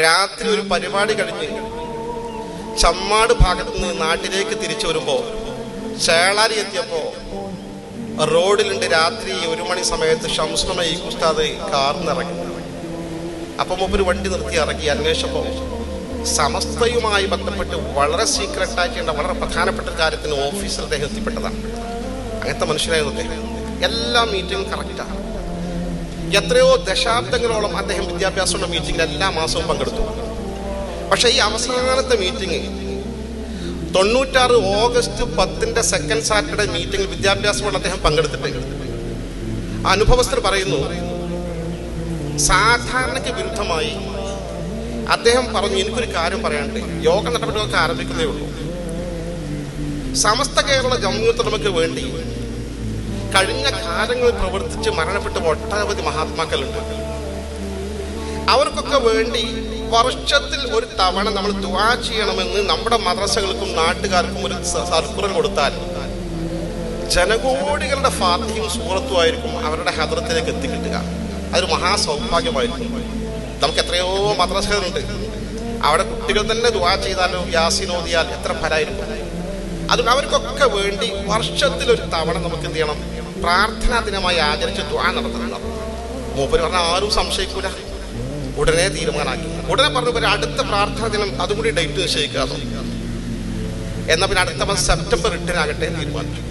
രാത്രി ഒരു പരിപാടി കഴിഞ്ഞ് ചമ്മാട് ഭാഗത്ത് നിന്ന് നാട്ടിലേക്ക് തിരിച്ചു വരുമ്പോൾ ചേളാരി എത്തിയപ്പോൾ റോഡിലുണ്ട് രാത്രി 1 മണി സമയത്ത് ഷംസുൽ മഈഖ് ഉസ്താദ് കാറിനിറങ്ങി. അപ്പം മൂപ്പര് വണ്ടി നിർത്തി ഇറങ്ങി. അന്വേഷിച്ചപ്പോൾ സമസ്തയുമായി ബന്ധപ്പെട്ട് വളരെ സീക്രട്ടായിട്ടുള്ള വളരെ പ്രധാനപ്പെട്ട കാര്യത്തിന് ഓഫീസിൽ അദ്ദേഹം എത്തിപ്പെട്ടതാണ്. അങ്ങനത്തെ മനുഷ്യനായിരുന്നു അദ്ദേഹം. എല്ലാ മീറ്റിങ്ങും കറക്റ്റാണ്. എത്രയോ ദശാബ്ദങ്ങളോളം അദ്ദേഹം വിദ്യാഭ്യാസമുള്ള മീറ്റിങ്ങിൽ എല്ലാ മാസവും പങ്കെടുത്തു. പക്ഷെ ഈ അവസാനത്തെ മീറ്റിംഗ് 96 ഓഗസ്റ്റ് 10 സെക്കൻഡ് സാറ്റർഡേ മീറ്റിംഗിൽ വിദ്യാഭ്യാസമുള്ള അദ്ദേഹം പങ്കെടുത്തിട്ട് അനുഭവസ്ഥർ പറയുന്നു, സാധാരണയ്ക്ക് വിരുദ്ധമായി അദ്ദേഹം പറഞ്ഞു, എനിക്കൊരു കാര്യം പറയാനുണ്ട്, യോഗ നടപടികളൊക്കെ ആരംഭിക്കുന്നേ ഉള്ളൂ. സമസ്ത കേരള ജംഇയ്യത്തുലമയ്ക്ക് വേണ്ടി കഴിഞ്ഞ കാലങ്ങളിൽ പ്രവർത്തിച്ച് മരണപ്പെട്ട ഒട്ടനവധി മഹാത്മാക്കളുണ്ട്. അവർക്കൊക്കെ വേണ്ടി വർഷത്തിൽ ഒരു തവണ നമ്മൾ ദുആ ചെയ്യണമെന്ന് നമ്മുടെ മദ്രസകൾക്കും നാട്ടുകാർക്കും ഒരു സർക്കുലർ കൊടുത്താൽ ജനകോടികളുടെ ഫാത്തിഹയും സൂറത്തുമായിരിക്കും അവരുടെ ഹദ്റത്തിലേക്ക് എത്തിക്കിട്ടുക. അതൊരു മഹാസൗഭാഗ്യമായിരിക്കും. നമുക്ക് എത്രയോ മദ്രസകളുണ്ട്, അവിടെ കുട്ടികൾ തന്നെ ദുആ ചെയ്താലോ യാസീൻ ഓതിയാൽ എത്ര ഫലമായിരിക്കും. അതുകൊണ്ട് അവർക്കൊക്കെ വേണ്ടി വർഷത്തിൽ ഒരു തവണ നമുക്ക് എന്ത് ചെയ്യണം, പ്രാർത്ഥനാ ദിനമായി ആചരിച്ച് ദുആ നടത്തണം. മൂപ്പര് പറഞ്ഞാൽ ആരും സംശയിക്കൂല. ഉടനെ തീരുമാനമാക്കി. ഉടനെ പറഞ്ഞു അടുത്ത പ്രാർത്ഥനാ ദിനം അതും കൂടി ഡേറ്റ് നിശ്ചയിക്കാതെ എന്നാൽ പിന്നെ അടുത്ത മാസം സെപ്റ്റംബർ 8 തീരുമാനിച്ചു.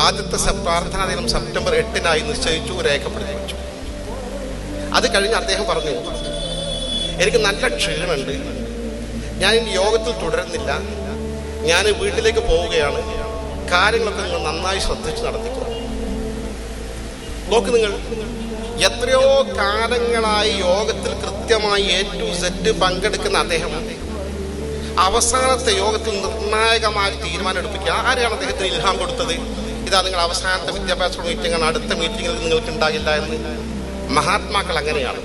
ആദ്യത്തെ പ്രാർത്ഥനാ ദിനം സെപ്റ്റംബർ 8 നിശ്ചയിച്ചു, രേഖപ്പെടുത്തി വെച്ചു. അത് കഴിഞ്ഞ് അദ്ദേഹം പറഞ്ഞു, എനിക്ക് നല്ല ക്ഷീണമുണ്ട്, ഞാൻ ഇനി യോഗത്തിൽ തുടരുന്നില്ല, ഞാൻ വീട്ടിലേക്ക് പോവുകയാണ്, കാര്യങ്ങളൊക്കെ നിങ്ങൾ നന്നായി ശ്രദ്ധിച്ച് നടത്തിക്കോ. നോക്ക്, നിങ്ങൾ എത്രയോ കാലങ്ങളായി യോഗത്തിൽ കൃത്യമായി A to Z പങ്കെടുക്കുന്ന അദ്ദേഹം അവസാനത്തെ യോഗത്തിൽ നിർണായകമായ തീരുമാനം എടുപ്പിക്കുക. ആരെയാണ് അദ്ദേഹത്തിന് ഇൽഹാം കൊടുത്തത്? ഇതാ നിങ്ങൾ അവസാനത്തെ വിദ്യാഭ്യാസ മീറ്റിംഗാണ്, അടുത്ത മീറ്റിങ്ങിൽ നിങ്ങൾക്ക് ഉണ്ടാകില്ല എന്ന്. മഹാത്മാക്കൾ അങ്ങനെയാണ്.